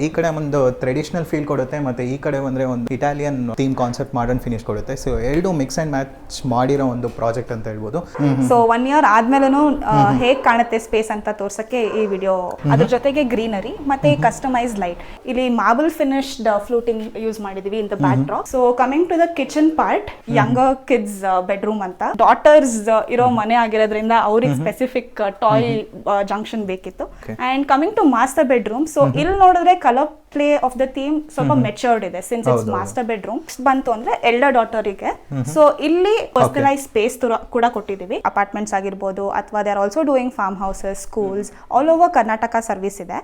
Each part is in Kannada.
ಈ ಕಡೆ ಒಂದು ಟ್ರೆಡಿಷನಲ್ ಫೀಲ್ ಕೊಡುತ್ತೆ ಮತ್ತೆ ಈ ಕಡೆ ಬಂದ್ರೆ ಒಂದು Italian theme concept modern finish ಕೊಡುತ್ತೆ. ಸೊ ಎರಡು ಮಿಕ್ಸ್ ಅಂಡ್ ಮ್ಯಾಚ್ ಮಾಡಿರೋ ಒಂದು ಪ್ರಾಜೆಕ್ಟ್ ಅಂತ ಹೇಳ್ಬೋದು. ಸೊ 1 ಇಯರ್ ಆದ್ಮೇಲೂ ಹೇಗ್ ಕಾಣುತ್ತೆ ಸ್ಪೇಸ್ ಅಂತ ತೋರ್ಸಕ್ಕೆ ಈ ವಿಡಿಯೋ. ಅದ್ರ ಜೊತೆಗೆ ಗ್ರೀನರಿ ಮತ್ತೆ ಕಸ್ಟಮೈಸ್ ಲೈಟ್. ಇಲ್ಲಿ ಮಾರ್ಬಲ್ ಫಿನಿಶ್ಡ್ ಫ್ಲೂಟಿಂಗ್ ಯೂಸ್ ಮಾಡಿದೀವಿ in the backdrop. So coming to the kitchen part, younger kids bedroom ಅಂತ ಡಾಟರ್ಸ್ ಇರೋ ಮನೆ ಆಗಿರೋದ್ರಿಂದ ಅವ್ರಿಗೆ ಸ್ಪೆಸಿಫಿಕ್ ಟಾಯ್ ಜಂಕ್ಷನ್ ಬೇಕಿತ್ತು. And coming to master bedroom, so ಇಲ್ಲಿ ನೋಡಿದ್ರೆ colour play of the theme ಸ್ವಲ್ಪ ಮೆಚೂರ್ಡ್ ಇದೆ ಸಿನ್ಸ್ ಇಟ್ಸ್ ಮಾಸ್ಟರ್ ಬೆಡ್ರೂಮ್. ಬಂತು ಅಂದ್ರೆ ಎಲ್ಡರ್ ಡಾಟರಿಗೆ ಸೊ ಇಲ್ಲಿ ಪರ್ಸನಲೈಸ್ ಸ್ಪೇಸ್ ಕೂಡ ಕೊಟ್ಟಿದ್ದೀವಿ. ಅಪಾರ್ಟ್ಮೆಂಟ್ಸ್ ಆಗಿರ್ಬೋದು ಅಥವಾ they are also doing farm houses, schools all over Karnataka service ಇದೆ.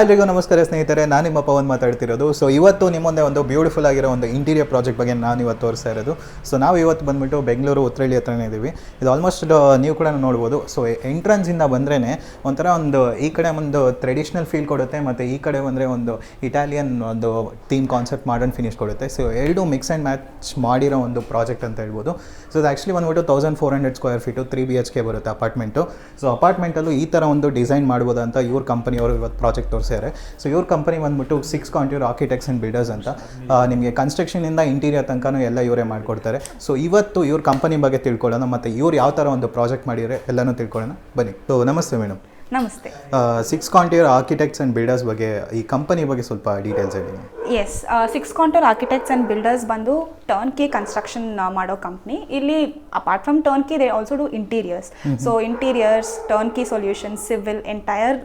ಎಲ್ರಿಗೂ ನಮಸ್ಕಾರ ಸ್ನೇಹಿತರೆ, ನಾನು ನಿಮ್ಮ ಪವನ್ ಮಾತಾಡ್ತಿರೋದು. ಸೊ ಇವತ್ತು ನಿಮ್ಮ ಮುಂದೆ ಒಂದು ಬ್ಯೂಟಿಫುಲ್ ಆಗಿರೋ ಒಂದು ಇಂಟೀರಿಯರ್ ಪ್ರಾಜೆಕ್ಟ್ ಬಗ್ಗೆ ನಾನು ಇವತ್ತು ತೋರಿಸ್ತಾ ಇರೋದು. ಸೊ ನಾವು ಇವತ್ತು ಬಂದುಬಿಟ್ಟು ಬೆಂಗಳೂರು ಉತ್ರಳ್ಳಿ ಹತ್ರನೇ ಇದ್ದೀವಿ. ಇದು ಆಲ್ಮೋಸ್ಟ್ ನೀವು ಕೂಡ ನೋಡ್ಬೋದು. ಸೊ ಎಂಟ್ರೆನ್ಸಿಂದ ಬಂದ್ರೇ ಒಂಥರ ಒಂದು ಈ ಕಡೆ ಒಂದು ಟ್ರೆಡಿಷ್ನಲ್ ಫೀಲ್ ಕೊಡುತ್ತೆ ಮತ್ತು ಈ ಕಡೆ ಬಂದರೆ ಒಂದು ಇಟಾಲಿಯನ್ ಒಂದು ಥೀಮ್ ಕಾನ್ಸೆಪ್ಟ್ ಮಾಡರ್ನ್ ಫಿನಿಶ್ ಕೊಡುತ್ತೆ. ಸೊ ಎರಡು ಮಿಕ್ಸ್ ಆ್ಯಂಡ್ ಮ್ಯಾಚ್ ಮಾಡಿರೋ ಒಂದು ಪ್ರಾಜೆಕ್ಟ್ ಅಂತ ಹೇಳ್ಬೋದು. ಸೊ ಇದು ಆ್ಯಕ್ಚುಲಿ ಬಂದುಬಿಟ್ಟು 1400 ಸ್ಕ್ವೇರ್ ಫೀಟು 3 BHK ಬರುತ್ತೆ ಅಪಾರ್ಟ್ಮೆಂಟು. ಸೊ ಅಪಾರ್ಟ್ಮೆಂಟಲ್ಲೂ ಈ ಥರ ಒಂದು ಡಿಸೈನ್ ಮಾಡ್ಬೋದು ಅಂತ ಇವ್ರ ಕಂಪನಿಯವರು ಇವತ್ತು ಪ್ರಾಜೆಕ್ಟ್ ತೋರಿಸ್ತಾರೆ. ಸೊ ಇವ್ರ ಕಂಪನಿ ಬಂದ್ಬಿಟ್ಟು 6 ಕಾಂಟ್ಯೂರ್ ಆರ್ಕಿಟೆಕ್ಟ್ಸ್ ಆ್ಯಂಡ್ ಬಿಲ್ಡರ್ಸ್ ಅಂತ. ನಿಮಗೆ ಕನ್ಸ್ಟ್ರಕ್ಷನಿಂದ ಇಂಟೀರಿಯರ್ ತನಕನೂ ಎಲ್ಲ ಇವರೇ ಮಾಡಿಕೊಡ್ತಾರೆ. ಸೊ ಇವತ್ತು ಇವ್ರ ಕಂಪನಿ ಬಗ್ಗೆ ತಿಳ್ಕೊಳ್ಳೋಣ ಮತ್ತು ಇವ್ರು ಯಾವ ಥರ ಒಂದು ಪ್ರಾಜೆಕ್ಟ್ ಮಾಡಿದರೆ ಎಲ್ಲನೂ ತಿಳ್ಕೊಳ್ಳೋಣ ಬನ್ನಿ. ಸೊ ನಮಸ್ತೆ ಮೇಡಮ್. ನಮಸ್ತೆ. 6 ಕಾಂಟ್ಯೂರ್ ಆರ್ಕಿಟೆಕ್ಟ್ಸ್ ಆ್ಯಂಡ್ ಬಿಲ್ಡರ್ಸ್ ಬಗ್ಗೆ, ಈ ಕಂಪನಿ ಬಗ್ಗೆ ಸ್ವಲ್ಪ ಡೀಟೇಲ್ಸ್ ಹೇಳಿ. Yes, 6 contour architects and builders ಬಂದು ಟರ್ನ್ ಕಿ ಕನ್ಸ್ಟ್ರಕ್ಷನ್ ಮಾಡೋ ಕಂಪ್ನಿ. ಇಲ್ಲಿ apart from turnkey they also do interiors. So interiors, turnkey solution, civil, entire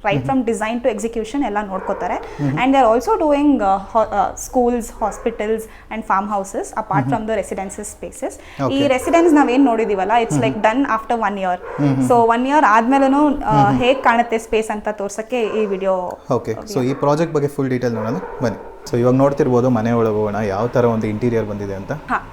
right from design to execution ಎಲ್ಲ ನೋಡ್ಕೋತಾರೆ. And they are also doing schools, hospitals and farmhouses apart from the residences spaces. ಈ ರೆಸಿಡೆನ್ಸ್ ನಾವೇನು ನೋಡಿದೀವಲ್ಲ, it's like done after 1 year. So 1 year ಆದ್ಮೇಲೂ ಹೇಗೆ ಕಾಣುತ್ತೆ ಸ್ಪೇಸ್ ಅಂತ ತೋರ್ಸಕ್ಕೆ ಈ ವಿಡಿಯೋ. ಓಕೆ, ಸೊ ಈ ಪ್ರಾಜೆಕ್ಟ್ ಬಗ್ಗೆ ಫುಲ್ ಡೀಟೇಲ್ ನೋಡೋಣ ಬನ್ನಿ. ಸೊ ಇವಾಗ ನೋಡ್ತಿರ್ಬೋದು ಮನೆ ಒಳಗೆ ಹೋಗೋಣ ಯಾವ ಥರ ಒಂದು ಇಂಟೀರಿಯರ್ ಬಂದಿದೆ ಅಂತ.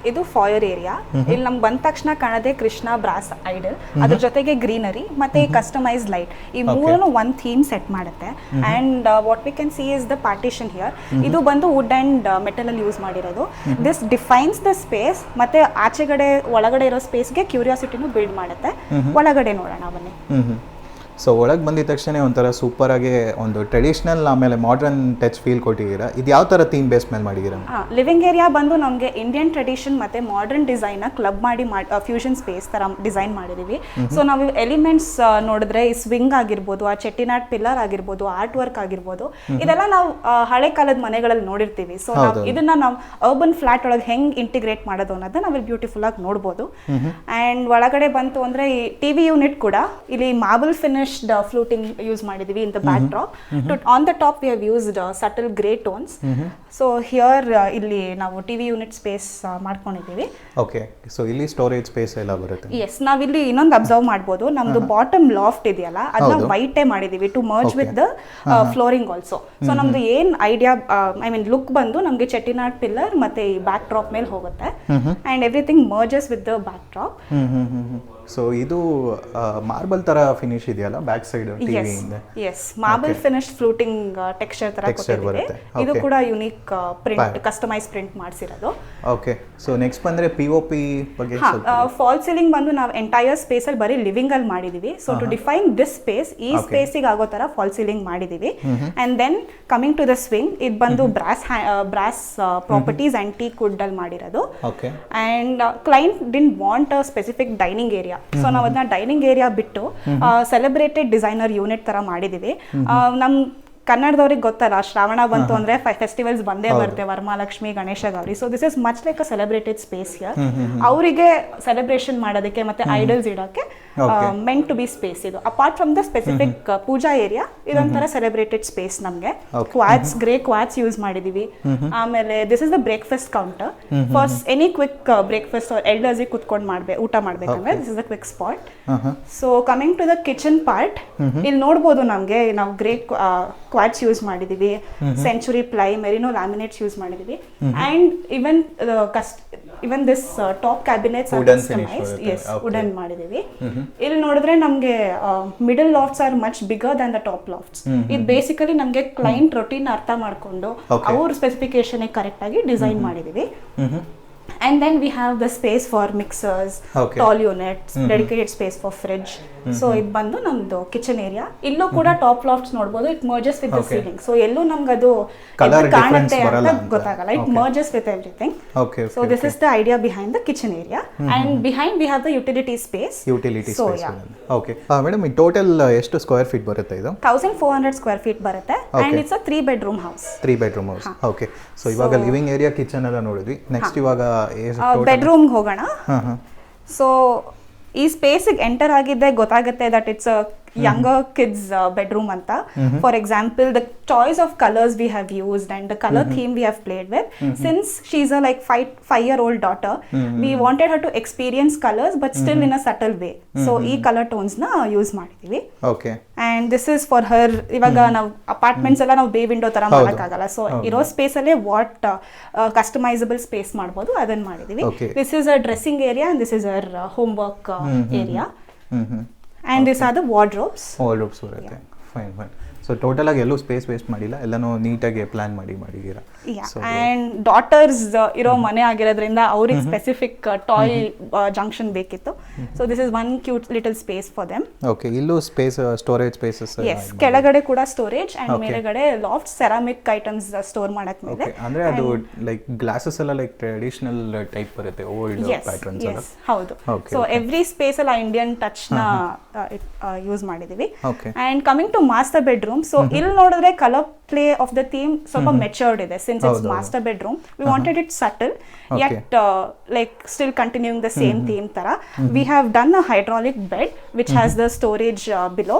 ಇದು ಫಾಯರ್ ಏರಿಯಾ. ಇಲ್ಲಿ ನಮ್ಗೆ ಬಂದ ತಕ್ಷಣ ಕಾಣದೆ ಕೃಷ್ಣ ಬ್ರಾಸ್ ಐಡಲ್, ಅದ್ರ ಜೊತೆಗೆ ಗ್ರೀನರಿ ಮತ್ತೆ ಕಸ್ಟಮೈಸ್ ಲೈಟ್. ಈ ಮೂರನ್ನು ಒಂದು ಥೀಮ್ ಸೆಟ್ ಮಾಡುತ್ತೆ. And what we can see is the partition here. ಇದು ಬಂದು ವುಡ್ ಅಂಡ್ ಮೆಟಲ್ ಅಲ್ಲಿ ಯೂಸ್ ಮಾಡಿರೋದು. ದಿಸ್ ಡಿಫೈನ್ಸ್ ದ ಸ್ಪೇಸ್ ಮತ್ತೆ ಆಚೆಗಡೆ ಒಳಗಡೆ ಇರೋ ಸ್ಪೇಸ್ಗೆ ಕ್ಯೂರಿಯಾಸಿಟಿನೂ ಬಿಲ್ಡ್ ಮಾಡುತ್ತೆ. ಒಳಗಡೆ ನೋಡೋಣ ಬನ್ನಿ. ಸೊ ಒಳಗೆ ಬಂದಿದ ತಕ್ಷಣ ಒಂಥರ ಸೂಪರ್ ಆಗಿ ಒಂದು ಟ್ರೆಡಿಷನಲ್ ಆಮೇಲೆ ಮಾಡರ್ನ್ ಟಚ್ ಫೀಲ್ ಕೊಟ್ಟಿದ್ದೀರಾ. ಇದು ಯಾವ ಥರ ಥೀಮ್ ಬೇಸ್ ಮೇಲೆ ಮಾಡಿದ್ದೀರಾ? ಲಿವಿಂಗ್ ಏರಿಯಾ ಬಂದು ನಮಗೆ ಇಂಡಿಯನ್ ಟ್ರೆಡಿಷನ್ ಮತ್ತೆ ಮಾಡರ್ನ್ ಡಿಸೈನ್ ಕ್ಲಬ್ ಮಾಡಿ ಫ್ಯೂಷನ್ ಸ್ಪೇಸ್ ತರ ಡಿಸೈನ್ ಮಾಡಿದೀವಿ. ಸೊ ನಾವು ಎಲಿಮೆಂಟ್ಸ್ ನೋಡಿದ್ರೆ ಈ ಸ್ವಿಂಗ್ ಆಗಿರ್ಬೋದು, ಆ ಚೆಟ್ಟಿನಾಡ್ ಪಿಲ್ಲರ್ ಆಗಿರ್ಬೋದು, ಆರ್ಟ್ ವರ್ಕ್ ಆಗಿರ್ಬೋದು, ಇದೆಲ್ಲ ನಾವು ಹಳೆ ಕಾಲದ ಮನೆಗಳಲ್ಲಿ ನೋಡಿರ್ತೀವಿ. ಸೊ ಇದನ್ನ ನಾವು ಅರ್ಬನ್ ಫ್ಲಾಟ್ ಒಳಗೆ ಹೆಂಗ್ ಇಂಟಿಗ್ರೇಟ್ ಮಾಡೋದು ಅನ್ನೋದನ್ನ ನಾವು ಬ್ಯೂಟಿಫುಲ್ ಆಗಿ ನೋಡ್ಬೋದು. ಅಂಡ್ ಒಳಗಡೆ ಬಂತು ಅಂದ್ರೆ ಈ ಟಿವಿ ಯೂನಿಟ್ ಕೂಡ ಇಲ್ಲಿ ಮಾರ್ಬಲ್ ಫಿನಿಶ್ ಫ್ಲೂಟಿಂಗ್ ಯೂಸ್ ಮಾಡಿದೀವಿ in the backdrop. On the top we have used subtle grey tones. So here ಇಲ್ಲಿ ನಾವು ಟಿವಿ ಯೂನಿಟ್ ಸ್ಪೇಸ್ ಮಾಡ್ಕೊಂಡಿದ್ದೀವಿ. ಓಕೆ, ಸೊ ಇಲ್ಲಿ ಸ್ಟೋರೇಜ್ ಸ್ಪೇಸ್ ಎಲ್ಲ ಬರುತ್ತೆ. ಎಸ್, ನಾವಿಲ್ಲಿ ಇನ್ನೊಂದು ಅಬ್ಸರ್ವ್ ಮಾಡ್ಬೋದು, ನಮ್ದು ಬಾಟಮ್ ಲಾಫ್ಟ್ ಇದೆಯಲ್ಲ ಅದನ್ನ ವೈಟೇ ಮಾಡಿದೀವಿ to merge with the flooring also. So ನಮ್ದು ಏನ್ ಐಡಿಯಾ, ಐ ಮೀನ್ ಲುಕ್ ಬಂದು ನಮ್ಗೆ ಚೆಟ್ಟಿನಾಡ್ ಪಿಲ್ಲರ್ ಮತ್ತೆ ಈ ಬ್ಯಾಕ್ ಡ್ರಾಪ್ ಮೇಲೆ ಹೋಗುತ್ತೆ. And everything merges with the backdrop. So ಇದು ಮಾರ್ಬಲ್ ತರ ಫಿನಿಶ್ ಇದೆಯಲ್ಲ ಬ್ಯಾಕ್ ಸೈಡ್ ಟಿವಿ ಇಂದ. Yes, marble finish fluting texture ತರ ಕೊಟ್ಟಿದೆ. ಇದು ಕೂಡ ಯುನಿಕ್ ಪ್ರಿಂಟ್, ಕಸ್ಟಮೈಸ್ ಪ್ರಿಂಟ್ ಮಾಡಿಸಿರೋದು. ಓಕೆ, ಸೊ ನೆಕ್ಸ್ಟ್ ಬಂದ್ರೆ POP ಬಗ್ಗೆ. ಫಾಲ್ ಸೀಲಿಂಗ್ ಬಂದು ನಾವು ಎಂಟೈರ್ ಸ್ಪೇಸ್ ಅಲ್ಲಿ ಬರೀ ಲಿವಿಂಗ್ ಅಲ್ಲಿ ಮಾಡಿದೀವಿ. So to define this space, ಈ ಸ್ಪೇಸಿಗೆ ಆಗೋ ತರ ಫಾಲ್ ಸೀಲಿಂಗ್ ಮಾಡಿದೀವಿ. And then coming to the swing, ಇದು ಬಂದು brass properties and teak wood ಅಲ್ಲಿ ಮಾಡಿರೋದು. And client didn't want a specific dining area. So ನಾವು ಅದನ್ನ ಡೈನಿಂಗ್ ಏರಿಯಾ ಬಿಟ್ಟು ಸೆಲೆಬ್ರೇಟೆಡ್ ಡಿಸೈನರ್ ಯೂನಿಟ್ ತರ ಮಾಡಿದೀವಿ. ನಮ್ ಕನ್ನಡದವ್ರಿಗೆ ಗೊತ್ತಲ್ಲ, ಶ್ರಾವಣ ಬಂತು ಅಂದ್ರೆ ಫೆಸ್ಟಿವಲ್ಸ್ ಬಂದೇ ಬರುತ್ತೆ, Varamahalakshmi, Ganesha Gauri. So this is much like a celebrated space here. ಅವರಿಗೆ ಸೆಲೆಬ್ರೇಷನ್ ಮಾಡೋದಕ್ಕೆ ಮತ್ತೆ ಐಡಲ್ಸ್ ಇಡೋಕೆ ಮೆಂಟ್ ಟು ಬಿ ಸ್ಪೇಸ್ ಇದು. Apart from the specific pooja area, ಇದೊಂಥರ ಸೆಲೆಬ್ರೇಟೆಡ್ ಸ್ಪೇಸ್. ನಮಗೆ ಕ್ವಾಟ್ಸ್, ಗ್ರೇ ಕ್ವಾಟ್ಸ್ ಯೂಸ್ ಮಾಡಿದೀವಿ. ಆಮೇಲೆ this is the breakfast counter for any quick breakfast elders ಕುತ್ಕೊಂಡು ಊಟ ಮಾಡ್ಬೇಕಂದ್ರೆ this is the quick spot. So coming to the kitchen part, ಇಲ್ಲಿ ನೋಡ್ಬೋದು ನಮ್ಗೆ ನಾವು ಗ್ರೇ ಕ್ವಾಡ್ಸ್ ಯೂಸ್ ಮಾಡಿದೀವಿ, century ply, merino laminates use ಮಾಡಿದೀವಿ, and even this top cabinets customised, yes wooden ಮಾಡಿದೀವಿ. ಇಲ್ಲಿ ನೋಡಿದ್ರೆ ನಮಗೆ middle lofts are much bigger than the top lofts. ಇದು ಬೇಸಿಕಲಿ ನಮಗೆ ಕ್ಲೈಂಟ್ ರೊಟೀನ್ ಅರ್ಥ ಮಾಡ್ಕೊಂಡು ಅವ್ರ ಸ್ಪೆಸಿಫಿಕೇಶನ್ ಕರೆಕ್ಟ್ ಆಗಿ ಡಿಸೈನ್ ಮಾಡಿದೀವಿ. And then we have the space for mixers, tall units, dedicated space for fridge. So ಇದು ಬಂದು ನಮ್ದು ಕಿಚನ್ ಏರಿಯಾ. ಇಲ್ಲೂ ಕೂಡ ಟಾಪ್ ಲಾಫ್ಟ್ಸ್ ನೋಡಬಹುದು, it merges with the ceiling. So ಎಲ್ಲೂ ನಮ್ಗೆ ಅದು ಕಾಣುತ್ತೆ ಅಂತ ಗೊತ್ತಾಗಲ್ಲ, it merges with everything. So this is the idea behind the kitchen area, and behind we have the utility space. Okay madam, ಈ ಟೋಟಲ್ ಎಷ್ಟು ಸ್ಕ್ವೇರ್ ಫೀಟ್ ಬರುತ್ತೆ ಇದು? 1400 ಸ್ಕ್ವೇರ್ ಫೀಟ್ ಬರುತ್ತೆ, and it's a 3 bedroom house. 3 bedroom house. Okay. So ಇವಾಗ ಲಿವಿಂಗ್ ಏರಿಯಾ, ಕಿಚನ್ ಎಲ್ಲ ನೋಡಿದ್ವಿ. ನೆಕ್ಸ್ಟ್ ಇವಾಗ ಬೆಡ್ರೂಮ್ ಹೋಗೋಣ. ಸೊ ಈ ಸ್ಪೇಸಿಗೆ ಎಂಟರ್ ಆಗಿದ್ದೆ ಗೊತ್ತಾಗುತ್ತೆ that it's a younger kids bedroom anta. For example, the choice of colors we have used and the color theme we have played with, since she's a like 5-year-old daughter, we wanted her to experience colors but still in a subtle way. So ee color tones na use ಮಾಡಿದೀವಿ. Okay. And this is for her. ಇವಾಗ ನಾವು ಅಪಾರ್ಟ್ಮೆಂಟ್ಸ್ ಎಲ್ಲ ನಾವು ಬೇ ವಿಂಡೋ ತರ ಮಾಡಕ್ಕಾಗಲ್ಲ, ಸೊ ಇರೋ ಸ್ಪೇಸ್ ಅಲ್ಲೇ ವಾಟ್ ಕಸ್ಟಮೈಸಬಲ್ ಸ್ಪೇಸ್ ಮಾಡಬಹುದು ಅದನ್ನ ಮಾಡಿದೀವಿ. This is a dressing area and this is her homework area. And these are the wardrobes. Wardrobes ಬರುತ್ತೆ. ಫೈನ್. ಸೊ ಟೋಟಲ್ ಆಗಿ ಎಲ್ಲೂ ಸ್ಪೇಸ್ ವೇಸ್ಟ್ ಮಾಡಿಲ್ಲ, ಎಲ್ಲನೂ ನೀಟಾಗಿ ಪ್ಲಾನ್ ಮಾಡಿದ್ದೀರಾ. ಅಂಡ್ ಡಾಟರ್ಸ್ ಇರೋ ಮನೆ ಆಗಿರೋದ್ರಿಂದ ಅವ್ರಿಗೆ ಸ್ಪೆಸಿಫಿಕ್ ಟಾಯ್ ಜಂಕ್ಷನ್ ಬೇಕಿತ್ತು. So this is one cute little space for them. Okay. ಇಲ್ಲೂ ಸ್ಪೇಸ್, ಸ್ಟೋರೇಜ್ ಸ್ಪೇಸಸ್. ಎಸ್, ಕೆಳಗಡೆ ಕೂಡ ಸ್ಟೋರೇಜ್ ಅಂಡ್ ಮೇಲೆಗಡೆ ಲಾಫ್ಟ್ ಸೆರಾಮಿಕ್ ಐಟಮ್ಸ್ ಸ್ಟೋರ್ ಮಾಡಕ್ ಮೇಲೆ. ಅಂದ್ರೆ ಅದು ಲೈಕ್ ಗ್ಲಾಸಸ್ ಎಲ್ಲ ಲೈಕ್ ಟ್ರೆಡಿಷನಲ್ ಟೈಪ್ ಬರುತ್ತೆ, ಓಲ್ಡ್ ಪ್ಯಾಟರ್ನ್ಸ್ ಎಲ್ಲ. ಹೌದು. ಸೊ ಎವ್ರಿ ಸ್ಪೇಸ್ ಅಲ್ಲಿ ಇಂಡಿಯನ್ ಟಚ್ ನ ಯೂಸ್ ಮಾಡಿದೀವಿ. And coming to master bedroom, so ಇಲ್ಲಿ ನೋಡಿದ್ರೆ colour play of the theme ಸ್ವಲ್ಪ ಮೆಚೂರ್ಡ್ ಇದೆ. Since it's master bedroom, we wanted it subtle yet like still continuing the same theme tara. We have done a hydraulic bed which has the storage below,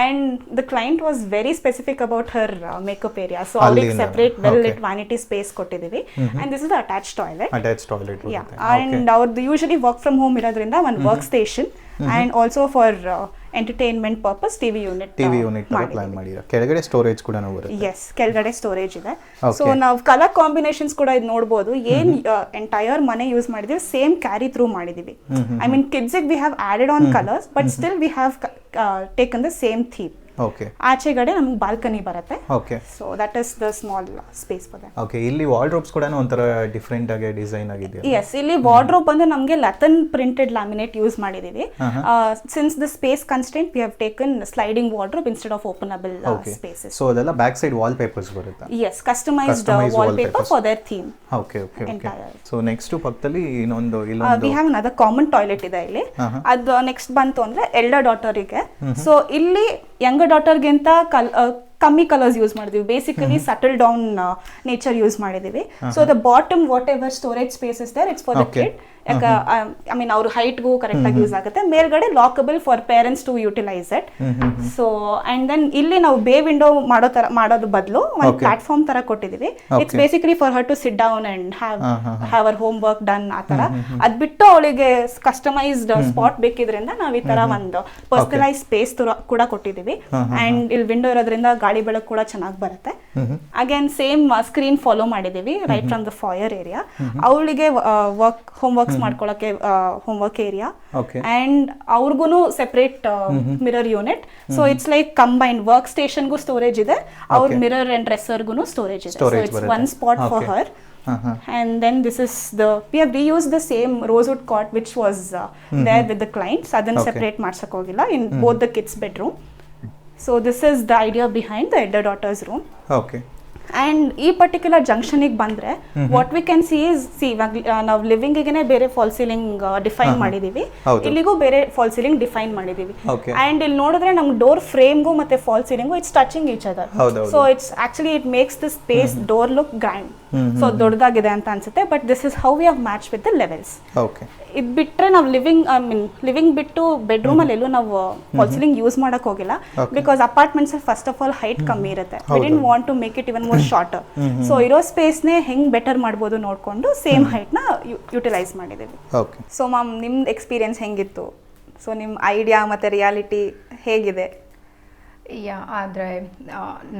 and the client was very specific about her makeup area, so already separate well lit vanity space kottidívi. And this is the attached toilet. Yeah. And our usually work from home irodrinda one workstation and also for entertainment purpose TV unit plan ಮಾಡಿರಾ. ಕೆಳಗಡೆ ಸ್ಟೋರೇಜ್ ಕೂಡ ಬರುತ್ತೆ. ಎಸ್, ಕೆಳಗಡೆ ಸ್ಟೋರೇಜ್ ಇದೆ. ಸೊ ನಾವು ಕಲರ್ ಕಾಂಬಿನೇಷನ್ಸ್ ಕೂಡ ಇದು ನೋಡಬಹುದು. ಏನ್ ಎಂಟೈರ್ ಮನೆ ಯೂಸ್ ಮಾಡಿದೀವಿ ಸೇಮ್ ಕ್ಯಾರಿ ಥ್ರೂ ಮಾಡಿದೀವಿ. I mean kids we have added on colours but still we have taken the same theme. Okay. ಆಚೆಗಡೆ ನಮಗೆ ಬಾಲ್ಕನಿ ಬರುತ್ತೆ. Okay. So that is the small space for that. Okay. ಇಲ್ಲಿ ವಾರ್ಡ್ರೋಬ್ಸ್ ಕೂಡ ಒಂಥರ ಡಿಫರೆಂಟ್ ಆಗಿ ಡಿಸೈನ್ ಆಗಿದೆ. ಎಸ್, ಇಲ್ಲಿ ವಾರ್ಡ್ರೋಬ್ ಬಂದು ನಮಗೆ ಲತನ್ ಪ್ರಿಂಟೆಡ್ ಲ್ಯಾಮಿನೇಟ್ ಯೂಸ್ ಮಾಡಿದೀವಿ. Since the space constant we have taken sliding wardrobe instead of openable spaces. So ಅದೆಲ್ಲ ಬ್ಯಾಕ್ ಸೈಡ್ ವಾಲ್ ಪೇಪರ್ಸ್ ಬರುತ್ತೆ. Yes, customised wallpaper for their theme. Okay. So next ಪಕ್ಕದಲ್ಲಿ ಇನ್ನೊಂದು we have another common toilet ಇದೆ ಇಲ್ಲಿ. ಅದು ನೆಕ್ಸ್ಟ್ ಬಂತು ಅಂದ್ರೆ ಎಲ್ಡರ್ ಡಾಟರಿಗೆ. ಸೊ ಇಲ್ಲಿ ಯಂಗರ್ ಡಾಟರ್ಗಿಂತ ಕಮ್ಮಿ ಕಲರ್ಸ್ ಯೂಸ್ ಮಾಡಿದೀವಿ. Basically subtle down nature use ಮಾಡಿದೀವಿ. So the bottom whatever storage space is there, it's for the kid. I mean ಅವ್ರ ಹೈಟ್ಗೂ ಕರೆಕ್ಟ್ ಆಗಿ ಯೂಸ್ ಆಗುತ್ತೆ. ಮೇಲ್ಗಡೆ lockable for parents to utilise it. So and then ಇಲ್ಲಿ ನಾವು ಬೇ ವಿಂಡೋ ಮಾಡೋದು ಬದಲು ಒಂದು ಪ್ಲಾಟ್ಫಾರ್ಮ್ ತರ ಕೊಟ್ಟಿದೀವಿ. It's basically for her to sit down and have our homework done ಆ ತರ. ಅದ್ ಬಿಟ್ಟು ಅವಳಿಗೆ ಕಸ್ಟಮೈಸ್ಡ್ ಸ್ಪಾಟ್ ಬೇಕಿದ್ರಿಂದ ನಾವು ಈ ತರ ಒಂದು ಪರ್ಸನಲೈಸ್ ಸ್ಪೇಸ್ ಕೂಡ ಕೊಟ್ಟಿದೀವಿ. ಅಂಡ್ ಇಲ್ಲಿ ವಿಂಡೋ ಇರೋದ್ರಿಂದ ಗಾಳಿ ಬೆಳಕು ಕೂಡ ಚೆನ್ನಾಗಿ ಬರುತ್ತೆ. ಅಗೇನ್ ಸೇಮ್ ಸ್ಕ್ರೀನ್ ಫಾಲೋ ಮಾಡಿದೀವಿ right from the fire area. ಅವಳಿಗೆ ಹೋಮ್ ವರ್ಕ್ಸ್ ಮಾಡ್ಕೊಳ್ಳೋಕೆ ಹೋಮ್ ವರ್ಕ್ ಏರಿಯಾ ಅಂಡ್ ಅವ್ರಿಗೂ separate mirror unit. So it's like combined work ಸ್ಟೇಷನ್ಗೂ ಸ್ಟೋರೇಜ್ ಇದೆ, ಅವ್ರ ಮಿರರ್ ಅಂಡ್ ಡ್ರೆಸ್ಸರ್ಗೂ ಸ್ಟೋರೇಜ್ ಇದೆ. So it's one spot for her. And then this is we have reused the same rosewood cot which was there with the clients. Adanna separate ಮಾಡ್ಸಕ್ ಹೋಗಿಲ್ಲ in both the kids bedroom. So this is the idea behind the elder daughter's room. Okay. And ಈ ಪರ್ಟಿಕ್ಯುಲರ್ ಜಂಕ್ಷನಿಗೆ ಬಂದ್ರೆ what we can see is ನಾವು ಲಿವಿಂಗ್ ಗೆನೆ ಬೇರೆ ಫಾಲ್ ಸೀಲಿಂಗ್ ಡಿಫೈನ್ ಮಾಡಿದೀವಿ, ಇಲ್ಲಿಗೂ ಬೇರೆ ಫಾಲ್ ಸೀಲಿಂಗ್ ಡಿಫೈನ್ ಮಾಡಿದೀವಿ. ಅಂಡ್ ಇಲ್ಲಿ ನೋಡಿದ್ರೆ ನಮ್ಗೆ ಡೋರ್ ಫ್ರೇಮ್ಗೂ ಮತ್ತೆ fall ceiling it's touching each other. So it's actually it makes the space door look grand. So ದೊಡ್ಡದಾಗಿದೆ ಅಂತ ಅನ್ಸುತ್ತೆ, but this is how we have match with the levels. ಇದು ಬಿಟ್ರೆ ನಾವು ಲಿವಿಂಗ್ ಬಿಟ್ಟು ಬೆಡ್ರೂಮ್ ಅಲ್ಲಿ ಎಲ್ಲೂ ನಾವು ಫಾಲ್ ಸೀಲಿಂಗ್ ಯೂಸ್ ಮಾಡಕ್ ಹೋಗಿಲ್ಲ. Because apartments first of all height ಕಮ್ಮಿ ಇರುತ್ತೆ. We didn't want to make it even more shorter. So ಇರೋ ಸ್ಪೇಸ್ನೇ ಹೆಂಗ್ ಬೆಟರ್ ಮಾಡ್ಬೋದು ನೋಡ್ಕೊಂಡು ಸೇಮ್ ಹೈಟ್ ನ ಯುಟಿಲೈಸ್ ಮಾಡಿದ್ದೀವಿ. ಸೊ ಮ್ಯಾಮ್, ನಿಮ್ದು ಎಕ್ಸ್ಪೀರಿಯನ್ಸ್ ಹೆಂಗಿತ್ತು? ಸೊ ನಿಮ್ಮ ಐಡಿಯಾ ಮತ್ತೆ ರಿಯಾಲಿಟಿ ಹೇಗಿದೆ? ಯಾ ಆದರೆ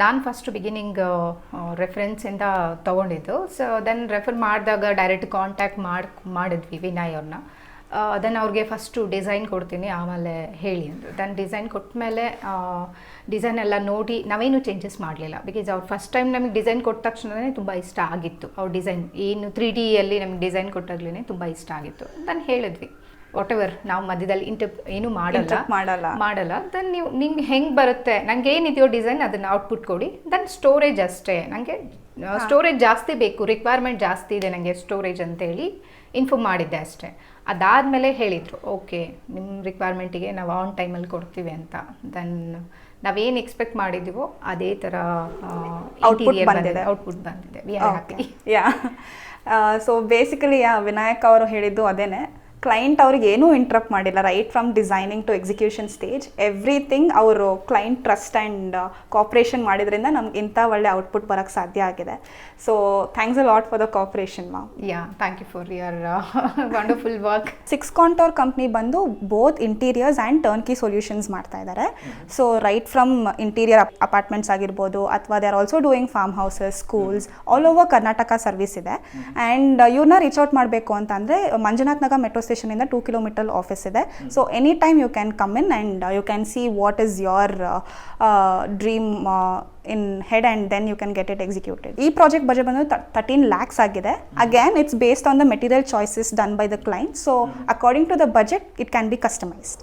ನಾನು ಫಸ್ಟ್ ಬಿಗಿನಿಂಗ್ ರೆಫರೆನ್ಸಿಂದ ತೊಗೊಂಡಿದ್ದು. ಸೊ ದೆನ್ ರೆಫರ್ ಮಾಡಿದಾಗ ಡೈರೆಕ್ಟ್ ಕಾಂಟ್ಯಾಕ್ಟ್ ಮಾಡಿದ್ವಿ ವಿನಯ್ ಅವ್ರನ್ನ. ದೆನ್ ಅವ್ರಿಗೆ ಫಸ್ಟು ಡಿಸೈನ್ ಕೊಡ್ತೀನಿ ಆಮೇಲೆ ಹೇಳಿ ಅಂದರು. ದೆನ್ ಡಿಸೈನ್ ಕೊಟ್ಟಮೇಲೆ ಡಿಸೈನ್ ಎಲ್ಲ ನೋಡಿ ನಾವೇನು ಚೇಂಜಸ್ ಮಾಡಲಿಲ್ಲ. ಬಿಕಾಸ್ ಅವ್ರು ಫಸ್ಟ್ ಟೈಮ್ ನಮಗೆ ಡಿಸೈನ್ ಕೊಟ್ಟ ತಕ್ಷಣವೇ ತುಂಬ ಇಷ್ಟ ಆಗಿತ್ತು. ಅವ್ರ ಡಿಸೈನ್ ಏನು 3Dಯಲ್ಲಿ ನಮಗೆ ಡಿಸೈನ್ ಕೊಟ್ಟಾಗ್ಲೇ ತುಂಬ ಇಷ್ಟ ಆಗಿತ್ತು. ದೆನ್ ಹೇಳಿದ್ವಿ ವಾಟ್ ಎವರ್ ನಾವು ಮಧ್ಯದಲ್ಲಿ ಏನು ಮಾಡಲ್ಲ ದೆನ್ ನಿಮ್ಗೆ ಹೆಂಗೆ ಬರುತ್ತೆ, ನನಗೆ ಏನಿದೆಯೋ ಡಿಸೈನ್ ಅದನ್ನು ಔಟ್ಪುಟ್ ಕೊಡಿ. ದೆನ್ ಸ್ಟೋರೇಜ್ ಅಷ್ಟೇ, ನನಗೆ ಸ್ಟೋರೇಜ್ ಜಾಸ್ತಿ ಬೇಕು, ರಿಕ್ವೈರ್ಮೆಂಟ್ ಜಾಸ್ತಿ ಇದೆ ನನಗೆ ಸ್ಟೋರೇಜ್ ಅಂತೇಳಿ ಇನ್ಫಾರ್ಮ್ ಮಾಡಿದ್ದೆ ಅಷ್ಟೇ. ಅದಾದಮೇಲೆ ಹೇಳಿದರು ಓಕೆ ನಿಮ್ಮ ರಿಕ್ವೈರ್ಮೆಂಟಿಗೆ ನಾವು ಆನ್ ಟೈಮಲ್ಲಿ ಕೊಡ್ತೀವಿ ಅಂತ. ದೆನ್ ನಾವೇನು ಎಕ್ಸ್ಪೆಕ್ಟ್ ಮಾಡಿದ್ದೀವೋ ಅದೇ ಥರ ಔಟ್ಪುಟ್ ಬಂದಿದೆ. We are happy. Yeah so basically Vinayak ಅವರು ಹೇಳಿದ್ದು ಅದೇನೆ, ಕ್ಲೈಂಟ್ ಅವ್ರಿಗೆ ಏನೂ ಇಂಟ್ರಪ್ಟ್ ಮಾಡಿಲ್ಲ. Right from designing to execution stage everything ಅವರು ಕ್ಲೈಂಟ್ ಟ್ರಸ್ಟ್ ಆ್ಯಂಡ್ ಕೋಆಪ್ರೇಷನ್ ಮಾಡಿದ್ರಿಂದ ನಮ್ಗೆ ಇಂಥ ಒಳ್ಳೆ ಔಟ್ಪುಟ್ ಬರೋಕ್ಕೆ ಸಾಧ್ಯ ಆಗಿದೆ. So thanks a lot for the cooperation ma'am. Yeah thank you for your wonderful work. 6 Contour company ಬಂದು both interiors and turnkey solutions ಮಾಡ್ತಾ ಇದ್ದಾರೆ. So right from interior apartments ಆಗಿರ್ಬೋದು ಅಥವಾ they are also doing farm houses, schools, all over Karnataka service ಇದೆ. ಆ್ಯಂಡ್ ಇವ್ರನ್ನ ರೀಚ್ ಔಟ್ ಮಾಡಬೇಕು ಅಂತಂದರೆ ಮಂಜುನಾಥ್ ನಗರ್ ಮೆಟ್ರೋ ಸ್ಟೇಷನಿಂದ 2 ಕಿಲೋಮೀಟರ್ ಆಫೀಸ್ ಇದೆ. So any time you can come in and you can see what is your dream in head and then you can get it executed. ಈ ಪ್ರಾಜೆಕ್ಟ್ ಬಜೆಟ್ ಬಂದು 13 lakhs ಆಗಿದೆ. Again it's based on the material choices done by the client. So according to the budget it can be customised.